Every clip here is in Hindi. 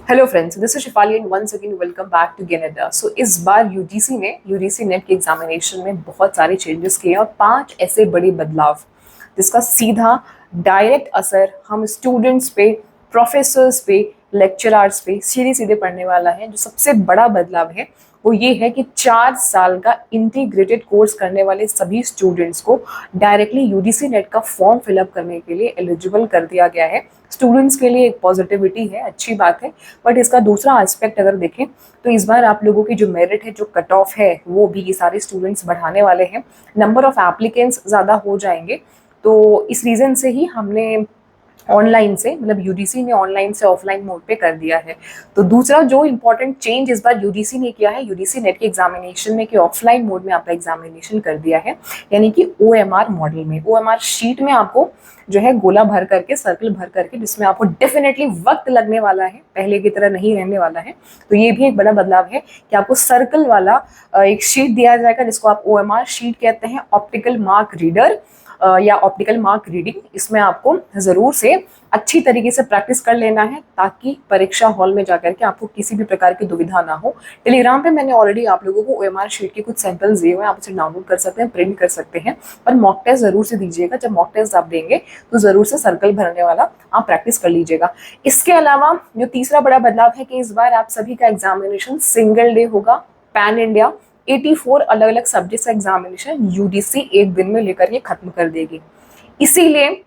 Hello friends, this is Shifali and once again welcome back to गेनेडा। सो इस बार यूजीसी ने यूजीसी नेट के एग्जामिनेशन में बहुत सारे चेंजेस किए और 5 ऐसे बड़े बदलाव जिसका सीधा डायरेक्ट असर हम स्टूडेंट्स पे, प्रोफेसर्स पे, लेक्चरर्स पे सीधे सीधे पड़ने वाला है। जो सबसे बड़ा बदलाव है वो ये है कि 4 साल का इंटीग्रेटेड कोर्स करने वाले सभी स्टूडेंट्स को डायरेक्टली यूजीसी नेट का फॉर्म फिलअप करने के लिए एलिजिबल कर दिया गया है। स्टूडेंट्स के लिए एक पॉजिटिविटी है, अच्छी बात है। बट इसका दूसरा एस्पेक्ट अगर देखें तो इस बार आप लोगों की जो मेरिट है, जो कट ऑफ है, वो भी ये सारे स्टूडेंट्स बढ़ाने वाले हैं। नंबर ऑफ एप्लीकेंट्स ज़्यादा हो जाएंगे। तो इस रीज़न से ही हमने ऑनलाइन से, मतलब यूडीसी ने ऑनलाइन से ऑफलाइन मोड पे कर दिया है। तो दूसरा जो इम्पोर्टेंट चेंज इस बार यूडीसी ने किया है, यूडीसी नेट के एग्जामिनेशन में, कि ऑफलाइन मोड में आपका एग्जामिनेशन कर दिया है। यानी कि ओएमआर मॉडल में, ओएमआर शीट में आपको जो है गोला भर करके, सर्कल भर करके, जिसमें आपको डेफिनेटली वक्त लगने वाला है, पहले की तरह नहीं रहने वाला है। तो ये भी एक बड़ा बदलाव है कि आपको सर्कल वाला एक शीट दिया जाएगा जिसको आप ओएमआर शीट कहते हैं, ऑप्टिकल मार्क रीडर या ऑप्टिकल मार्क रीडिंग। इसमें आपको ज़रूर से अच्छी तरीके से प्रैक्टिस कर लेना है ताकि परीक्षा हॉल में जाकर के आपको किसी भी प्रकार की दुविधा ना हो। टेलीग्राम पे मैंने ऑलरेडी आप लोगों को ओएमआर शीट के कुछ सैंपल्स दिए हुए हैं, आप उसे डाउनलोड कर सकते हैं, प्रिंट कर सकते हैं। और मॉक टेस्ट ज़रूर से दीजिएगा। जब मॉक टेस्ट आप देंगे तो ज़रूर से सर्कल भरने वाला आप प्रैक्टिस कर लीजिएगा। इसके अलावा जो तीसरा बड़ा बदलाव है कि इस बार आप सभी का एग्जामिनेशन सिंगल डे होगा। पैन इंडिया 84 अलग अलग सब्जेक्ट्स का एग्जामिनेशन यूडीसी एक दिन में लेकर ये खत्म कर देगी। इसीलिए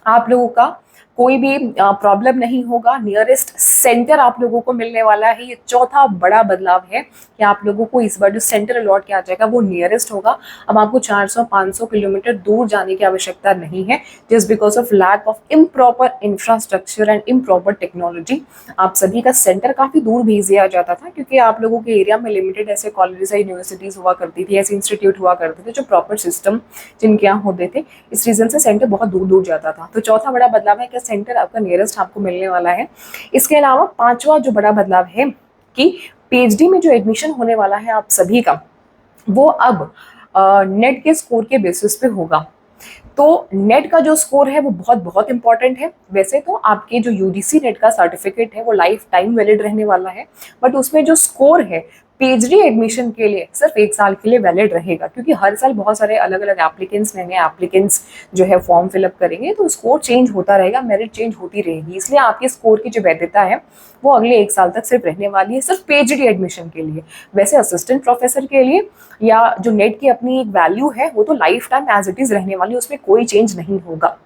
आप लोगों का कोई भी प्रॉब्लम नहीं होगा। नियरेस्ट सेंटर आप लोगों को मिलने वाला है। ये चौथा बड़ा बदलाव है कि आप लोगों को इस बार जो सेंटर अलॉट किया जाएगा वो नियरेस्ट होगा। अब आपको 400-500 किलोमीटर दूर जाने की आवश्यकता नहीं है, just because of lack of improper infrastructure and improper technology. आप सभी का सेंटर काफ़ी दूर भेज दिया जाता था क्योंकि आप लोगों के एरिया में लिमिटेड ऐसे कॉलेजेस या यूनिवर्सिटीज़ हुआ करती थी, ऐसे इंस्टीट्यूट हुआ करते थे जो प्रॉपर सिस्टम जिनके यहाँ होते थे। इस रीज़न से सेंटर बहुत दूर दूर जाता था। तो चौथा बड़ा बदलाव है कि सेंटर आपका नियरेस्ट आपको मिलने वाला है। इसके अलावा पांचवा जो बड़ा बदलाव है कि पीएचडी में जो एडमिशन होने वाला है आप सभी का, वो अब नेट के स्कोर के बेसिस पे होगा। तो नेट का जो स्कोर है वो बहुत बहुत इंपॉर्टेंट है। वैसे तो आपके जो यूडीसी नेट का सर्टिफिकेट है वो लाइफ टाइम वैलिड रहने वाला है, बट उसमें जो स्कोर है पीएचडी एडमिशन के लिए सिर्फ 1 साल के लिए वैलिड रहेगा, क्योंकि हर साल बहुत सारे अलग अलग एप्लीकेंट्स, नए नए एप्लीकेंट्स जो है फॉर्म फिलअप करेंगे, तो स्कोर चेंज होता रहेगा, मेरिट चेंज होती रहेगी। इसलिए आपके स्कोर की जो वैधता है वो अगले 1 साल तक सिर्फ रहने वाली है, सिर्फ पीएचडी एडमिशन के लिए। वैसे असिस्टेंट प्रोफेसर के लिए या जो नेट की अपनी एक वैल्यू है वो तो lifetime as it is रहने वाली है, उसमें कोई चेंज नहीं होगा।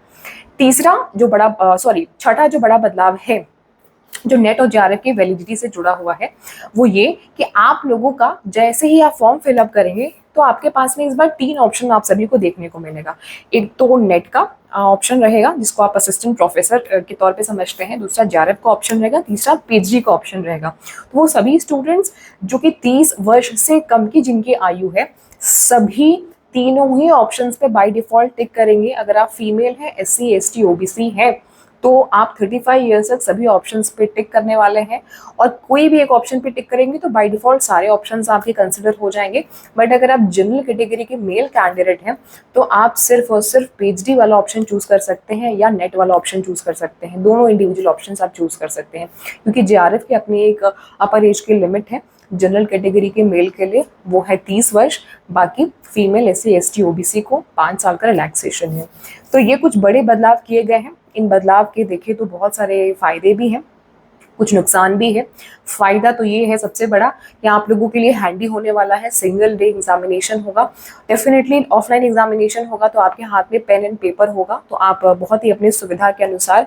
छठा जो बड़ा बदलाव है जो नेट और जेआरएफ की वैलिडिटी से जुड़ा हुआ है वो ये कि आप लोगों का जैसे ही आप फॉर्म फिलअप करेंगे तो आपके पास में इस बार 3 ऑप्शन आप सभी को देखने को मिलेगा। एक तो नेट का ऑप्शन रहेगा जिसको आप असिस्टेंट प्रोफेसर के तौर पे समझते हैं, दूसरा जेआरएफ का ऑप्शन रहेगा, तीसरा पीएचडी का ऑप्शन रहेगा। तो वो सभी स्टूडेंट्स जो कि 30 वर्ष से कम की जिनकी आयु है, सभी तीनों ही ऑप्शंस पे बाय डिफॉल्ट टिक करेंगे। अगर आप फीमेल हैं, एससी एसटी ओबीसी हैं, तो आप 35 ईयर्स तक सभी ऑप्शंस पे टिक करने वाले हैं। और कोई भी एक ऑप्शन पे टिक करेंगे तो बाय डिफॉल्ट सारे ऑप्शंस आपके कंसिडर हो जाएंगे। बट अगर आप जनरल कैटेगरी के मेल कैंडिडेट हैं तो आप सिर्फ और सिर्फ पीएचडी वाला ऑप्शन चूज कर सकते हैं या नेट वाला ऑप्शन चूज कर सकते हैं। दोनों इंडिविजुअल ऑप्शन आप चूज कर सकते हैं, क्योंकि जेआरएफ की अपनी एक अपर एज की लिमिट है। जनरल कैटेगरी के मेल के लिए वो है 30 वर्ष, बाकी फीमेल एससी एसटी ओबीसी को 5 साल का रिलैक्सेशन है। तो ये कुछ बड़े बदलाव किए गए हैं। इन बदलाव के देखें तो बहुत सारे फायदे भी हैं, कुछ नुकसान भी है। फायदा तो ये है सबसे बड़ा कि आप लोगों के लिए हैंडी होने वाला है, सिंगल डे एग्जामिनेशन होगा। डेफिनेटली ऑफलाइन एग्जामिनेशन होगा तो आपके हाथ में पेन एंड पेपर होगा, तो आप बहुत ही अपनी सुविधा के अनुसार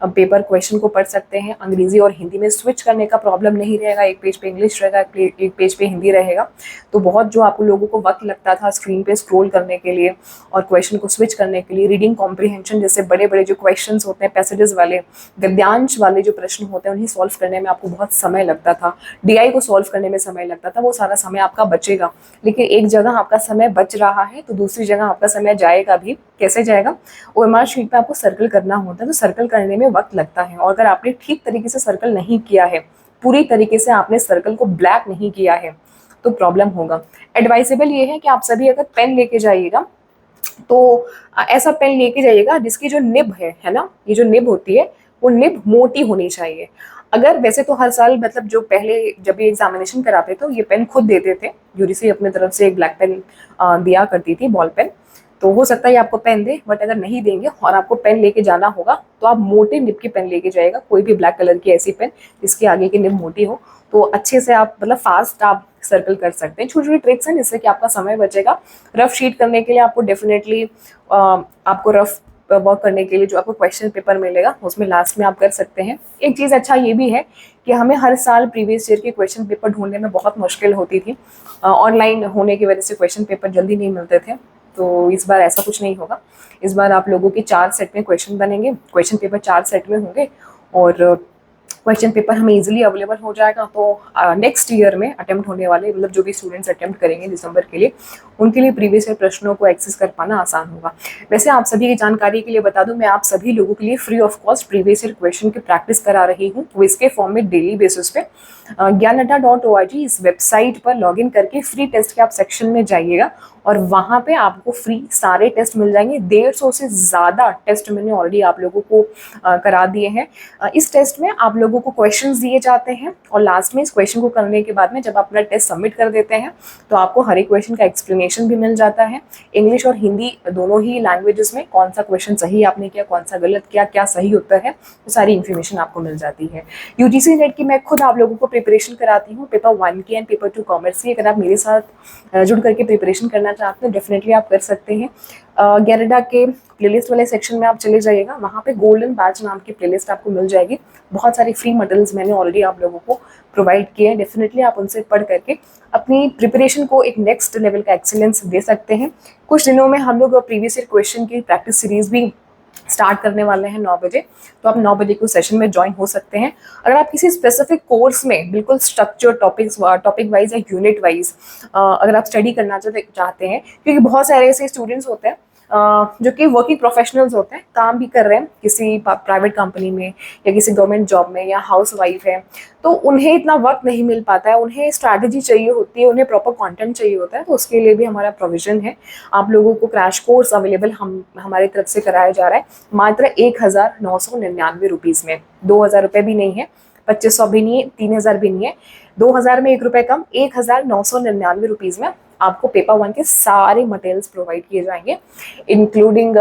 पेपर क्वेश्चन को पढ़ सकते हैं। अंग्रेजी और हिंदी में स्विच करने का प्रॉब्लम नहीं रहेगा, एक पेज पे इंग्लिश रहेगा, एक पेज पे हिंदी रहेगा। तो बहुत जो आप लोगों को वक्त लगता था स्क्रीन पे स्क्रॉल करने के लिए और क्वेश्चन को स्विच करने के लिए, रीडिंग कॉम्प्रिहेंशन जैसे बड़े बड़े जो क्वेश्चन होते हैं, पैसेजेस वाले, गद्यांश वाले जो प्रश्न होते हैं, उन्हें सॉल्व करने में आपको बहुत समय लगता था, डीआई को सॉल्व करने में समय लगता था, वो सारा समय आपका बचेगा। लेकिन एक जगह आपका समय बच रहा है तो दूसरी जगह आपका समय जाएगा भी। कैसे जाएगा? ओएमआर शीट पे आपको सर्कल करना होता है, तो सर्कल करने में वक्त लगता है, और अगर आपने ठीक तरीके से सर्कल नहीं किया है, पूरी तरीके से आपने सर्कल को ब्लैक नहीं किया है, तो प्रॉब्लम होगा। एडवाइसेबल ये है कि आप सभी अगर पेन लेके जाइएगा तो ऐसा पेन लेके जाइएगा जिसकी जो निब है ना, ये जो निब होती है वो निब मोटी होनी चाहिए। अगर वैसे तो हर साल मतलब जो पहले जब ये एग्जामिनेशन कराते तो ये पेन खुद देते थे, यूजीसी अपनी तरफ से एक ब्लैक पेन दिया करती थी, बॉल पेन। तो हो सकता है ये आपको पेन दे, बट अगर नहीं देंगे और आपको पेन लेके जाना होगा तो आप मोटे निब की पेन लेके जाएगा, कोई भी ब्लैक कलर की ऐसी पेन जिसकी आगे की निब मोटी हो, तो अच्छे से आप मतलब फास्ट आप सर्कल कर सकते हैं। छोटी छोटी ट्रिक्स हैं जिससे कि आपका समय बचेगा। रफ शीट करने के लिए आपको डेफिनेटली आपको रफ वर्क करने के लिए जो आपको क्वेश्चन पेपर मिलेगा उसमें लास्ट में आप कर सकते हैं। एक चीज़ अच्छा ये भी है कि हमें हर साल प्रीवियस ईयर के क्वेश्चन पेपर ढूंढने में बहुत मुश्किल होती थी, ऑनलाइन होने की वजह से क्वेश्चन पेपर जल्दी नहीं मिलते थे। तो इस बार ऐसा कुछ नहीं होगा। इस बार आप लोगों के 4 सेट में क्वेश्चन बनेंगे, क्वेश्चन पेपर 4 सेट में होंगे और क्वेश्चन पेपर हमें इजीली अवेलेबल हो जाएगा। तो नेक्स्ट ईयर में अटेम्प्ट होने वाले मतलब जो भी स्टूडेंट्स अटेम्प्ट करेंगे दिसंबर के लिए, उनके लिए प्रीवियस ईयर प्रश्नों को एक्सेस कर पाना आसान होगा। वैसे आप सभी की जानकारी के लिए बता दूं, मैं आप सभी लोगों के लिए free of cost previous year question की प्रैक्टिस करा रही हूँ, वो इसके फॉर्म में डेली बेसिस पे। ज्ञानअड्डा.org इस वेबसाइट पर लॉगिन करके फ्री टेस्ट के आप सेक्शन में जाइएगा और वहाँ पे आपको फ्री सारे टेस्ट मिल जाएंगे। 150 से ज़्यादा टेस्ट मैंने ऑलरेडी आप लोगों को करा दिए हैं। इस टेस्ट में आप लोगों को क्वेश्चंस दिए जाते हैं और लास्ट में इस क्वेश्चन को करने के बाद में जब आप अपना टेस्ट सबमिट कर देते हैं तो आपको हर एक क्वेश्चन का एक्सप्लेनेशन भी मिल जाता है, इंग्लिश और हिंदी दोनों ही लैंग्वेजेस में। कौन सा क्वेश्चन सही आपने किया, कौन सा गलत किया, क्या सही उत्तर है, तो सारी इन्फॉर्मेशन आपको मिल जाती है। यूजीसी नेट की मैं खुद आप लोगों को प्रिपरेशन कराती हूँ, पेपर 1 की एंड पेपर 2 कॉमर्स की। अगर आप मेरे साथ जुड़ करके प्रिपरेशन करना चाहते हैं डेफिनेटली आप कर सकते हैं। ज्ञानअड्डा के प्लेलिस्ट वाले सेक्शन में आप चले जाइएगा, वहाँ पे गोल्डन बैच नाम की प्लेलिस्ट आपको मिल जाएगी। बहुत सारी फ्री मटेरियल्स मैंने ऑलरेडी आप लोगों को प्रोवाइड किए हैं, डेफिनेटली आप उनसे पढ़ करके अपनी प्रिपरेशन को एक नेक्स्ट लेवल का एक्सीलेंस दे सकते हैं। कुछ दिनों में हम लोग प्रीवियस ईयर क्वेश्चन की प्रैक्टिस सीरीज भी स्टार्ट करने वाले हैं 9 बजे, तो आप 9 बजे को सेशन में ज्वाइन हो सकते हैं। अगर आप किसी स्पेसिफिक कोर्स में बिल्कुल स्ट्रक्चर टॉपिक वाइज या यूनिट वाइज अगर आप स्टडी करना चाहते हैं, क्योंकि बहुत सारे ऐसे स्टूडेंट्स होते हैं जो कि वर्किंग प्रोफेशनल्स होते हैं, काम भी कर रहे हैं किसी प्राइवेट कंपनी में या किसी गवर्नमेंट जॉब में या हाउस वाइफ है, तो उन्हें इतना वक्त नहीं मिल पाता है, उन्हें स्ट्रैटेजी चाहिए होती है, उन्हें प्रॉपर कंटेंट चाहिए होता है। तो उसके लिए भी हमारा प्रोविजन है। आप लोगों को क्रैश कोर्स अवेलेबल हमारी तरफ से कराया जा रहा है मात्र 1999 रुपीज़ में। 2000 रुपये भी नहीं है, 2500 भी नहीं है, 3000 भी नहीं है, 2000 में 1 रुपये कम, 1999 रुपीज़ में आपको पेपर 1 के सारे मटेरियल्स प्रोवाइड किए जाएंगे, इंक्लूडिंग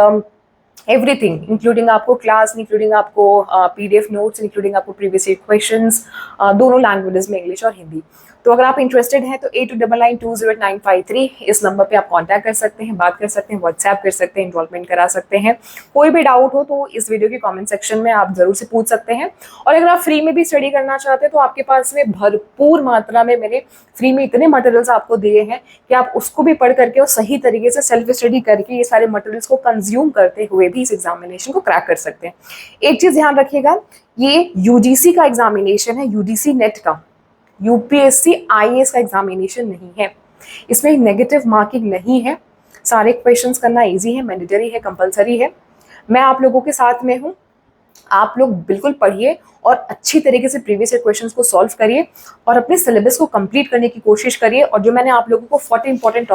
एवरीथिंग, इंक्लूडिंग आपको क्लास, इंक्लूडिंग आपको पीडीएफ नोट्स, इंक्लूडिंग आपको प्रीवियस ईयर क्वेश्चंस दोनों लैंग्वेजेस में, इंग्लिश और हिंदी। तो अगर आप इंटरेस्टेड हैं तो 8299208953 इस नंबर पे आप कांटेक्ट कर सकते हैं, बात कर सकते हैं, व्हाट्सएप कर सकते हैं, इन्वॉल्वमेंट करा सकते हैं। कोई भी डाउट हो तो इस वीडियो के कमेंट सेक्शन में आप जरूर से पूछ सकते हैं। और अगर आप फ्री में भी स्टडी करना चाहते हैं तो आपके पास में भरपूर मात्रा में मैंने फ्री में इतने मटेरियल्स आपको दिए हैं कि आप उसको भी पढ़ करके और सही तरीके से सेल्फ स्टडी करके ये सारे मटेरियल्स को कंज्यूम करते हुए भी इस एग्जामिनेशन को क्रैक कर सकते हैं। एक चीज ध्यान रखिएगा, ये यूजीसी का एग्जामिनेशन है, यूजीसी नेट का, यूपीएससी आईएएस का एग्जामिनेशन नहीं है। इसमें नेगेटिव मार्किंग नहीं है, सारे क्वेश्चंस करना इजी है, मैंडेटरी है, कंपलसरी है। मैं आप लोगों के साथ में हूँ, आप लोग बिल्कुल पढ़िए और अच्छी तरीके से प्रीवियस ईयर क्वेश्चंस को सॉल्व करिए और अपने सिलेबस को कंप्लीट करने की कोशिश करिए। और जो मैंने आप लोगों को 60 इंपॉर्टेंट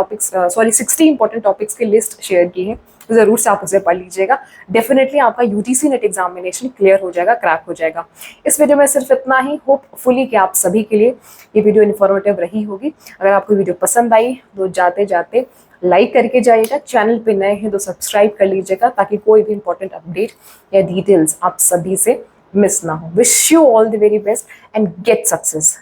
टॉपिक्स की लिस्ट शेयर की है, जरूर से आप उसे पढ़ लीजिएगा। डेफिनेटली आपका यूजीसी नेट एग्जामिनेशन क्लियर हो जाएगा, क्रैक हो जाएगा। इस वीडियो में सिर्फ इतना ही, होपफुली कि आप सभी के लिए ये वीडियो इन्फॉर्मेटिव रही होगी। अगर आपको वीडियो पसंद आई तो जाते जाते लाइक करके जाइएगा, चैनल पे नए हैं तो सब्सक्राइब कर लीजिएगा ताकि कोई भी इंपॉर्टेंट अपडेट या डिटेल्स आप सभी से मिस ना हो। Wish you all the very best and get success.